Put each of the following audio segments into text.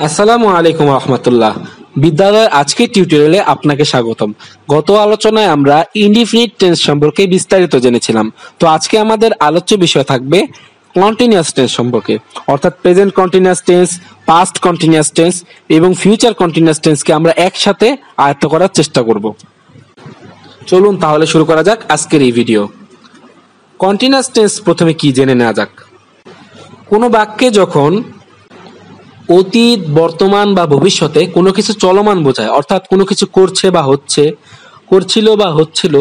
আসসালামু আলাইকুম রহমতুল্লাহ। বিদ্যালয়ের আজকের টিউটোরিয়ালে আপনাকে স্বাগতম। গত আলোচনায় আমরা ইনডিফিনিট টেন্স সম্পর্কে বিস্তারিত জেনেছিলাম। তো আজকে আমাদের আলোচ্য বিষয় থাকবে কন্টিনিউয়াস টেন্স সম্পর্কে, অর্থাৎ present continuous tense, past continuous tense এবং ফিউচার কন্টিনিউয়াস টেন্সকে আমরা একসাথে আয়ত্ত করার চেষ্টা করব। চলুন তাহলে শুরু করা যাক আজকের এই ভিডিও। কন্টিনিউয়াস টেন্স প্রথমে কি জেনে নেওয়া যাক। কোনো বাক্যে যখন অতীত, বর্তমান বা ভবিষ্যতে কোনো কিছু চলমান বোঝায়, অর্থাৎ কোনো কিছু করছে বা হচ্ছে, করছিল বা হচ্ছিল,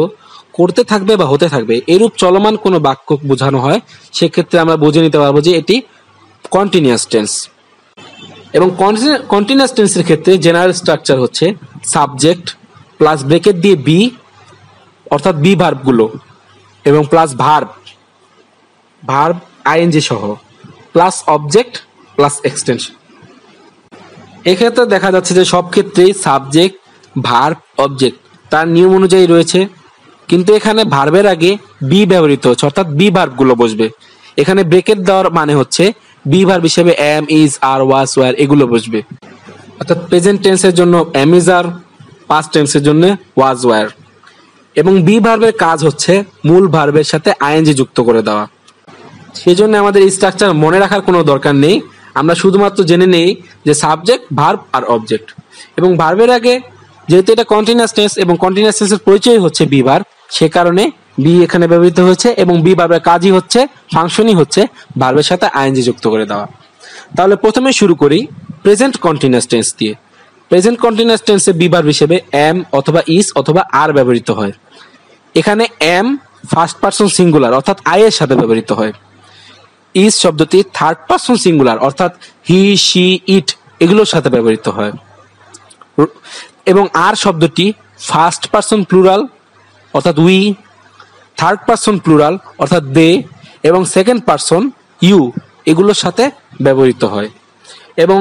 করতে থাকবে বা হতে থাকবে, এরূপ চলমান কোনো বাক্য বোঝানো হয়, সেক্ষেত্রে আমরা বুঝে নিতে পারবো যে এটি কন্টিনিউয়াস টেন্স। এবং কন্টিনিউয়াস টেন্সের ক্ষেত্রে জেনারেল স্ট্রাকচার হচ্ছে সাবজেক্ট প্লাস ব্রেকেট দিয়ে বি, অর্থাৎ বি ভার্বগুলো, এবং প্লাস ভার্ব আইএনজি সহ, প্লাস অবজেক্ট প্লাস এক্সটেনশন। এক্ষেত্রে দেখা যাচ্ছে যে সব ক্ষেত্রেই সাবজেক্ট, ভার্ব, অবজেক্ট তার নিয়ম অনুযায়ী রয়েছে, কিন্তু এখানে ভার্বের আগে বি ব্যবহৃত হচ্ছে, অর্থাৎ বি ভার্বগুলো বসবে। এখানে ব্রেকেট দেওয়ার মানে হচ্ছে বি ভার্ব হিসেবে am, is, are, was, were এগুলো বসবে। অর্থাৎ প্রেজেন্ট টেন্সের জন্য এম, ইজ, আর, পাস্ট টেন্সের জন্য ওয়াজ, ওয়ার। এবং বি ভার্বের কাজ হচ্ছে মূল ভার্বের সাথে আইএনজি যুক্ত করে দেওয়া। সেজন্য আমাদের স্ট্রাকচার মনে রাখার কোনো দরকার নেই, আমরা শুধুমাত্র জেনে নেই যে সাবজেক্ট, ভার্ব আর অবজেক্ট। এবং ভার্বের আগে যেহেতু এটা কন্টিনিউয়াস টেন্স এবং কন্টিনিউয়াস টেন্সের পরিচয় হচ্ছে বি ভার্ব, সে কারণে বি এখানে ব্যবহৃত হয়েছে। এবং বি ভার্বের কাজই হচ্ছে, ফাংশনই হচ্ছে ভার্বের সাথে আইএনজি যুক্ত করে দেওয়া। তাহলে প্রথমে শুরু করি প্রেজেন্ট কন্টিনিউয়াস টেন্স দিয়ে। প্রেজেন্ট কন্টিনিউয়াস টেন্সে বি ভার্ব হিসেবে এম অথবা ইজ অথবা আর ব্যবহৃত হয়। এখানে এম ফার্স্ট পারসন সিঙ্গুলার, অর্থাৎ আই এর সাথে ব্যবহৃত হয়। ইজ শব্দটি থার্ড পারসন সিঙ্গুলার, অর্থাৎ হি, শি, ইট এগুলোর সাথে ব্যবহৃত হয়। এবং আর শব্দটি ফার্স্ট পারসন প্লুরাল, অর্থাৎ উই, থার্ড পারসন প্লুরাল অর্থাৎ দে, এবং সেকেন্ড পারসন ইউ এগুলোর সাথে ব্যবহৃত হয়। এবং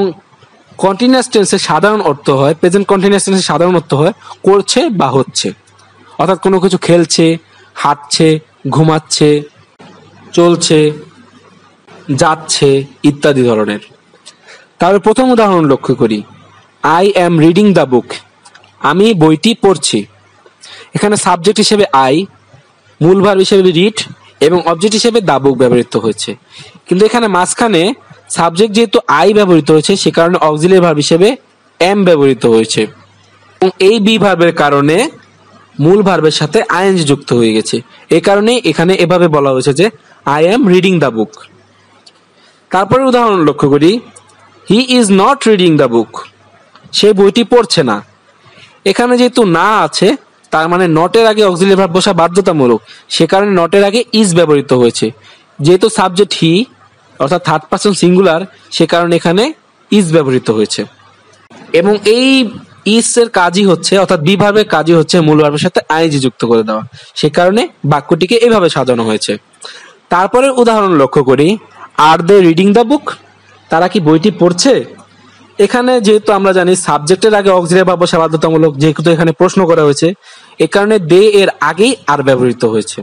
কন্টিনিউয়াস টেন্সের সাধারণ অর্থ হয়, প্রেজেন্ট কন্টিনিউয়াস টেন্সের সাধারণ অর্থ হয় করছে বা হচ্ছে, অর্থাৎ কোনো কিছু খেলছে, হাঁটছে, ঘুমাচ্ছে, চলছে, যাচ্ছে ইত্যাদি ধরনের। তাহলে প্রথম উদাহরণ লক্ষ্য করি, আই অ্যাম রিডিং দ্য বুক, আমি বইটি পড়ছি। এখানে সাবজেক্ট হিসেবে আই, মূল ভার্ব হিসেবে রিড এবং অবজেক্ট হিসেবে দ্য বুক ব্যবহৃত হয়েছে। কিন্তু এখানে মাঝখানে সাবজেক্ট যেহেতু আই ব্যবহৃত হয়েছে, সে কারণে অক্সিলারি ভার্ব হিসেবে এম ব্যবহৃত হয়েছে। এবং এই বি ভার্বের কারণে মূল ভার্বের সাথে আইএনজি যুক্ত হয়ে গেছে। এই কারণে এখানে এভাবে বলা হয়েছে যে I am reading the book. তারপরে উদাহরণ লক্ষ্য করি, he is not reading the book, সে বইটি পড়ছে না। এখানে যেহেতু না আছে, তার মানে নটের আগে অক্সিলারি ভার্ব বসা বাধ্যতামূলক, সে কারণে নটের আগে ইজ ব্যবহৃত হয়েছে। যেহেতু সাবজেক্ট হি অর্থাৎ থার্ড পারসন সিঙ্গুলার, সে কারণে এখানে ইজ ব্যবহৃত হয়েছে। এবং এই ইজ এর কাজই হচ্ছে, অর্থাৎ বি ভার্বের কাজই হচ্ছে মূল ভার্বের সাথে আইএনজি যুক্ত করে দেওয়া, সে কারণে বাক্যটিকে এভাবে সাজানো হয়েছে। তারপরে উদাহরণ লক্ষ্য করি, আর দে রিডিং দ্য বুক, তারা কি বইটি পড়ছে। এখানে যেহেতু আমরা জানি সাবজেক্টের আগে অক্সিলারি ভার্ব বসা বাধ্যতামূলক, যেহেতু এখানে প্রশ্ন করা হয়েছে, এ কারণে দে এর আগেই আর ব্যবহৃত হয়েছে।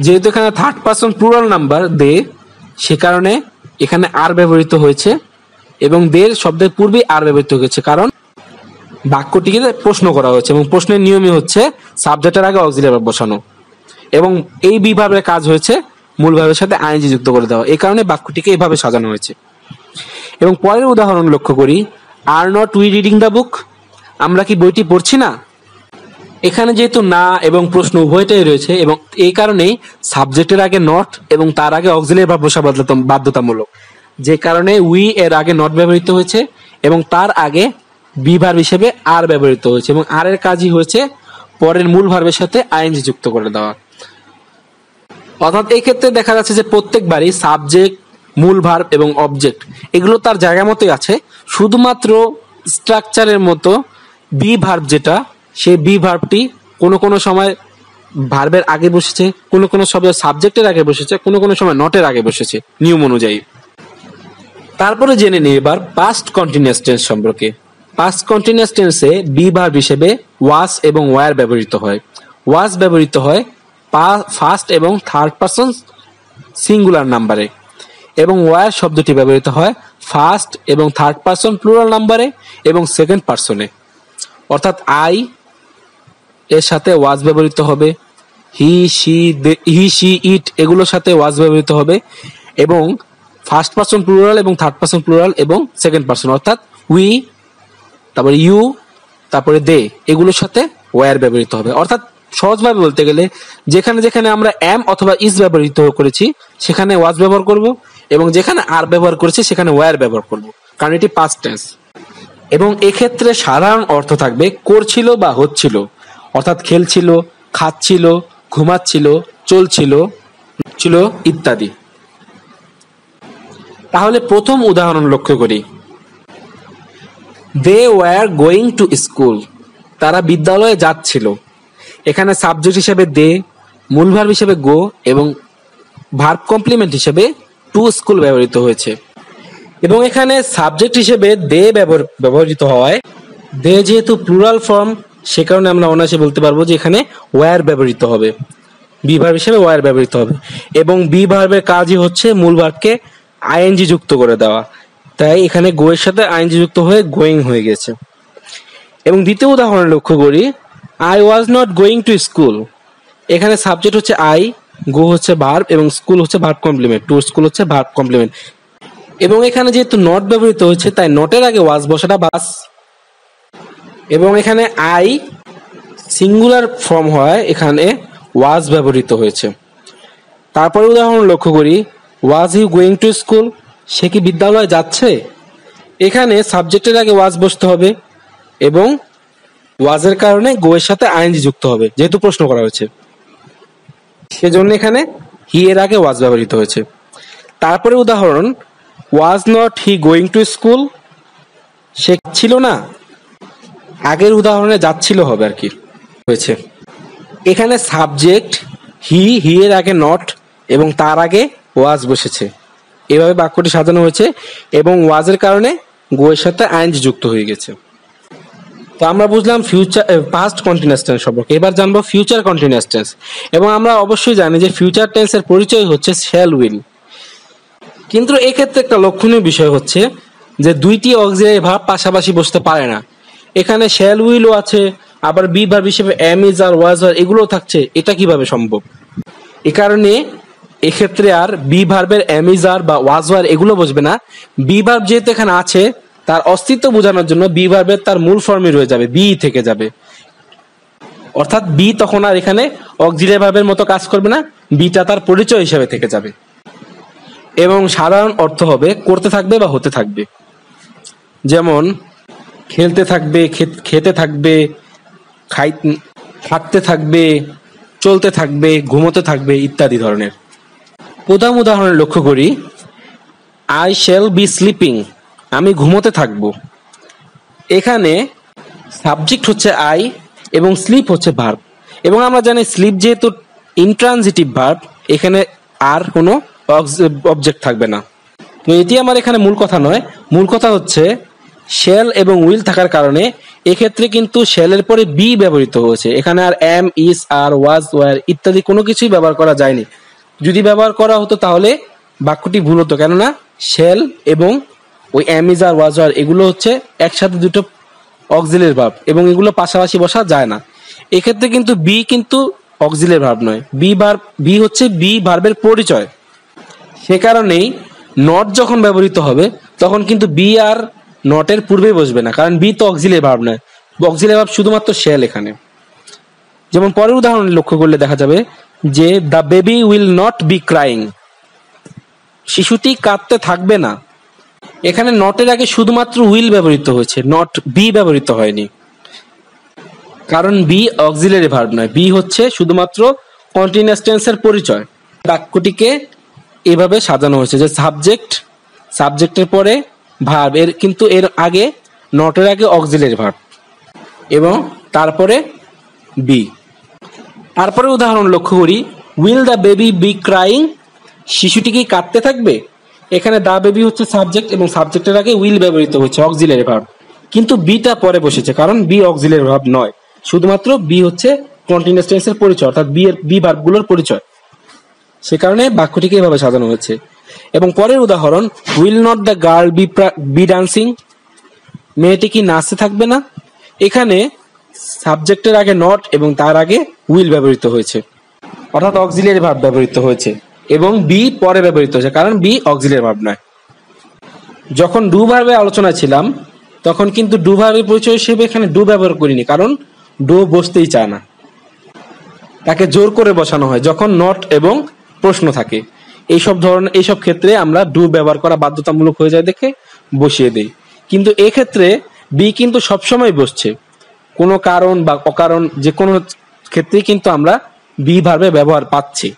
যেহেতু এখানে থার্ড পারসন প্লুরাল নাম্বার দে, সে কারণে এখানে আর ব্যবহৃত হয়েছে। এবং দের শব্দের পূর্বেই আর ব্যবহৃত হয়েছে, কারণ বাক্যটিকে প্রশ্ন করা হয়েছে এবং প্রশ্নের নিয়মই হচ্ছে সাবজেক্টের আগে অক্সিলারি ভার্ব বসানো। এবং এই বি ভার্বের কাজ হয়েছে মূল ভার্বের সাথে আইএনজি যুক্ত করে দেওয়া, এই কারণে বাক্যটিকে এভাবে সাজানো হয়েছে। এবং পরের উদাহরণ লক্ষ্য করি, are not we reading the বুক, আমরা কি বইটি পড়ছি না। এখানে যেহেতু না এবং প্রশ্ন উভয়টাই রয়েছে, এবং এই কারণেই সাবজেক্টের আগে নট এবং তার আগে অক্সিলারি ভার্ব বসা বাধ্যতামূলক, যে কারণে উই এর আগে নট ব্যবহৃত হয়েছে এবং তার আগে বি ভার্ব হিসেবে আর ব্যবহৃত হয়েছে। এবং আর এর কাজই হয়েছে পরের মূল ভার্বের সাথে আইএনজি যুক্ত করে দেওয়া। অর্থাৎ এই ক্ষেত্রে দেখা যাচ্ছে যে প্রত্যেকবারই সাবজেক্ট, মূল ভার্ব এবং অবজেক্ট এগুলো তার জায়গা মতোই আছে, শুধুমাত্র স্ট্রাকচারের মতো বি ভার্ব যেটা, সেই বি ভার্বটি কোনো কোনো সময় ভার্বের আগে বসেছে, কোনো কোনো সময় সাবজেক্টের আগে বসেছে, কোনো কোনো সময় নটের আগে বসেছে নিয়ম অনুযায়ী। তারপরে জেনে নিই এবার পাস্ট কন্টিনিউয়াস টেন্স সম্পর্কে। পাস্ট কন্টিনিউয়াস টেন্সে বি ভার্ব হিসেবে ওয়াজ এবং ওয়ার ব্যবহৃত হয়। ওয়াজ ব্যবহৃত হয় ফার্স্ট এবং থার্ড পারসন সিঙ্গুলার নাম্বারে, এবং ওয়ার শব্দটি ব্যবহৃত হয় ফার্স্ট এবং থার্ড পারসন প্লুরাল নাম্বারে এবং সেকেন্ড পারসনে। অর্থাৎ আই এর সাথে ওয়াজ ব্যবহৃত হবে, হি শি ইট এগুলোর সাথে ওয়াজ ব্যবহৃত হবে, এবং ফার্স্ট পারসন প্লুরাল এবং থার্ড পারসন প্লুরাল এবং সেকেন্ড পারসন অর্থাৎ উই, তারপরে ইউ, তারপরে দে এগুলোর সাথে ওয়্যার ব্যবহৃত হবে। অর্থাৎ সহজভাবে বলতে গেলে যেখানে যেখানে আমরা এম অথবা ইজ ব্যবহৃত করেছি সেখানে ওয়াজ ব্যবহার করব, এবং যেখানে আর ব্যবহার করেছি সেখানে ওয়্যার ব্যবহার করব, কারণ এটি পাস্ট টেন্স। এবং এক্ষেত্রে সাধারণ অর্থ থাকবে করছিল বা হচ্ছিল, অর্থাৎ খেলছিল, খাচ্ছিল, ঘুমাচ্ছিল, চলছিল ছিল ইত্যাদি। তাহলে প্রথম উদাহরণ লক্ষ্য করি। They were going to school, তারা বিদ্যালয়ে যাচ্ছিল। এখানে সাবজেক্ট হিসেবে দে, মূল ভার্ব হিসেবে গো এবং ভার্ব কমপ্লিমেন্ট হিসেবে টু স্কুল ব্যবহৃত হয়েছে। এবং এখানে সাবজেক্ট হিসেবে দে ব্যবহৃত হওয়ায় দে যেহেতু প্লুরাল ফর্ম, সে কারণে আমরা অনায়াসে বলতে পারবো যে এখানে ওয়্যার ব্যবহৃত হবে, বি ভার্ব হিসেবে ওয়্যার ব্যবহৃত হবে। এবং বি ভার্বের কাজই হচ্ছে মূল ভার্বকে আইএনজি যুক্ত করে দেওয়া, তাই এখানে গো এর সাথে আইএনজি যুক্ত হয়ে গোয়িং হয়ে গেছে। এবং দ্বিতীয় উদাহরণ লক্ষ্য করি, I was not going to school. এখানে সাবজেক্ট হচ্ছে আই, গো হচ্ছে ভার্ব এবং স্কুল হচ্ছে ভার্ব কমপ্লিমেন্ট, টু স্কুল হচ্ছে ভার্ব কমপ্লিমেন্ট। এবং এখানে যেহেতু নট ব্যবহৃত হচ্ছে তাই নটের আগে ওয়াজ বসাটা বাস। এবং এখানে আই সিঙ্গুলার ফর্ম হয়, এখানে ওয়াজ ব্যবহৃত হয়েছে। তারপরে উদাহরণ লক্ষ্য করি, ওয়াজ হি গোয়িং টু স্কুল, সে কি বিদ্যালয়ে যাচ্ছে। এখানে সাবজেক্টের আগে ওয়াজ বসতে হবে এবং ওয়াজের কারণে গো এর সাথে আইএনজি যুক্ত হবে, যেহেতু প্রশ্ন করা হয়েছে সেজন্য এখানে হি এর আগে ওয়াজ ব্যবহৃত হয়েছে। তারপরে উদাহরণ, was not he going to school, সে ছিল না, আগের উদাহরণে যাচ্ছিল হবে আর কি হয়েছে। এখানে সাবজেক্ট হি এর আগে নট এবং তার আগে ওয়াজ বসেছে, এভাবে বাক্যটি সাজানো হয়েছে এবং ওয়াজের কারণে গো এর সাথে আইএনজি যুক্ত হয়ে গেছে। তো আমরা বুঝলাম ফিউচার পাস্ট কন্টিনিউয়াস টেন্স সম্পর্কে। এবার জানবো ফিউচার কন্টিনিউয়াস টেন্স। এবং আমরা অবশ্যই জানি যে ফিউচার টেন্সের পরিচয় হচ্ছে শ্যাল উইল। কিন্তু এক্ষেত্রে একটা লক্ষণীয় বিষয় হচ্ছে যে দুইটি অক্সিলারি ভার্ব পাশাপাশি বসতে পারে না। এখানে শ্যাল উইলও আছে, আবার বি ভার্ব হিসেবে এম ইজ আর ওয়াজ আর এগুলোও থাকছে, এটা কিভাবে সম্ভব? এ কারণে এক্ষেত্রে আর বি ভার্বের এম ইজ আর বা ওয়াজ আর এগুলো বসবে না। বি ভার্ব যেহেতু এখানে আছে তার অস্তিত্ব বোঝানোর জন্য বি ভার্বের তার মূল ফর্মে রয়ে যাবে, বি থেকে যাবে। অর্থাৎ বি তখন আর এখানে অক্সিলারি ভার্বের মতো কাজ করবে না, বিটা তার পরিচয় হিসেবে থেকে যাবে। এবং সাধারণ অর্থ হবে করতে থাকবে বা হতে থাকবে, যেমন খেলতে থাকবে, খেতে থাকবে, থাকতে থাকবে, চলতে থাকবে, ঘুমোতে থাকবে ইত্যাদি ধরনের। প্রথম উদাহরণে লক্ষ্য করি, আই শ্যাল বি স্লিপিং, আমি ঘুমোতে থাকবো। এখানে সাবজেক্ট হচ্ছে আই এবং স্লিপ হচ্ছে ভার্ব। এবং আমরা জানি স্লিপ যেহেতু ইনট্রানজিটিভ ভার্ব, এখানে আর কোনো অবজেক্ট থাকবে না। তো এটি আমার এখানে মূল কথা নয়, মূল কথা হচ্ছে শ্যাল এবং উইল থাকার কারণে এক্ষেত্রে কিন্তু শ্যালের পরে বি ব্যবহৃত হয়েছে। এখানে আর am is are was were ইত্যাদি কোনো কিছুই ব্যবহার করা যায়নি। যদি ব্যবহার করা হতো তাহলে বাক্যটি ভুল হতো, কেননা শ্যাল এবং ওই am is are was were এগুলো হচ্ছে একসাথে দুটো অক্সিলারি ভার্ব এবং এগুলো পাশাপাশি বসা যায় না। এক্ষেত্রে কিন্তু বি কিন্তু অক্সিলারি ভার্ব নয়, বি হচ্ছে বি ভার্বের পরিচয়। সে কারণেই নট যখন ব্যবহৃত হবে তখন কিন্তু বি আর নটের পূর্বে বসবে না, কারণ বি তো অক্সিলারি ভার্ব নয়, অক্সিলারি ভার্ব শুধুমাত্র শ্যাল এখানে। যেমন পরের উদাহরণ লক্ষ্য করলে দেখা যাবে যে the baby will not be crying, শিশুটি কাঁদতে থাকবে না। এখানে নটের আগে শুধুমাত্র উইল ব্যবহৃত হয়েছে, নট বি ব্যবহৃত হয়নি, কারণ বি অক্সিলারি ভার্ব নয়, বি হচ্ছে শুধুমাত্র কন্টিনিউয়াস টেন্সের পরিচয়। বাক্যটিকে এভাবে সাজানো হয়েছে যে সাবজেক্টের পরে ভার্ব, কিন্তু এর আগে নটের আগে অক্সিলারি ভার্ব এবং তারপরে বি। তারপরে উদাহরণ লক্ষ্য করি, will the baby be crying, শিশুটি কি কাঁদতে থাকবে। এখানে দ্য বেবি হচ্ছে সাবজেক্ট এবং সাবজেক্টের আগে উইল ব্যবহৃত হচ্ছে অক্সিলারি ভার্ব, কিন্তু বিটা পরে বসেছে কারণ বি অক্সিলারি ভার্ব নয়, শুধুমাত্র বি হচ্ছে কন্টিনিউয়াস টেন্সের পরিচয়, অর্থাৎ বি ভার্বগুলোর পরিচয়। সে কারণে বাক্যটিকে এভাবে সাজানো হয়েছে। এবং পরের উদাহরণ, will not the girl be dancing, মেয়েটি কি নাচতে থাকবে না। এখানে সাবজেক্টের আগে নট এবং তার আগে উইল ব্যবহৃত হয়েছে, অর্থাৎ অক্সিলিয়ারি ভার্ব ব্যবহৃত হয়েছে, এবং বি পরে ব্যবহৃত হয়েছে, কারণ বি অক্সিলিয়ারি ভার্ব নয়। যখন ডু ভার্বের আলোচনায় ছিলাম তখন কিন্তু ডু ভার্বের পরিচয় হিসেবে এখানে ডু ব্যবহার করিনি, কারণ ডু বসতেই চায় না, তাকে জোর করে বসানো হয় যখন নট এবং প্রশ্ন থাকে। এইসব ক্ষেত্রে আমরা ডু ব্যবহার করা বাধ্যতামূলক হয়ে যায় দেখে বসিয়ে দেই। কিন্তু এক্ষেত্রে বি কিন্তু সবসময় বসছে, কোনো কারণ বা অকারণ যে কোনো ক্ষেত্রেই কিন্তু আমরা বি ভার্বের ব্যবহার পাচ্ছি।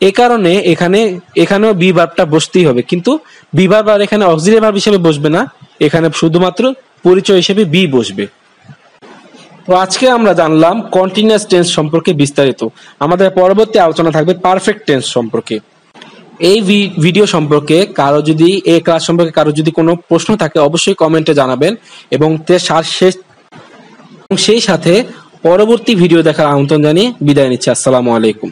এ কারণে এখানেও বি ভার্বটা বসতেই হবে, কিন্তু বি ভার্ব আর এখানে অক্সিলিয়ারি ভার্ব হিসেবে বসবে না, এখানে শুধুমাত্র পরিচয় হিসেবে বি বসবে। তো আজকে আমরা জানলাম কন্টিনিউয়াস টেন্স সম্পর্কে বিস্তারিত। আমাদের পরবর্তী আলোচনা থাকবে পারফেক্ট টেন্স সম্পর্কে। এই ভিডিও সম্পর্কে এই ক্লাস সম্পর্কে কারো যদি কোনো প্রশ্ন থাকে অবশ্যই কমেন্টে জানাবেন, এবং সেই সাথে পরবর্তী ভিডিও দেখার আমন্ত্রণ জানিয়ে বিদায় নিচ্ছি। আসসালামু আলাইকুম।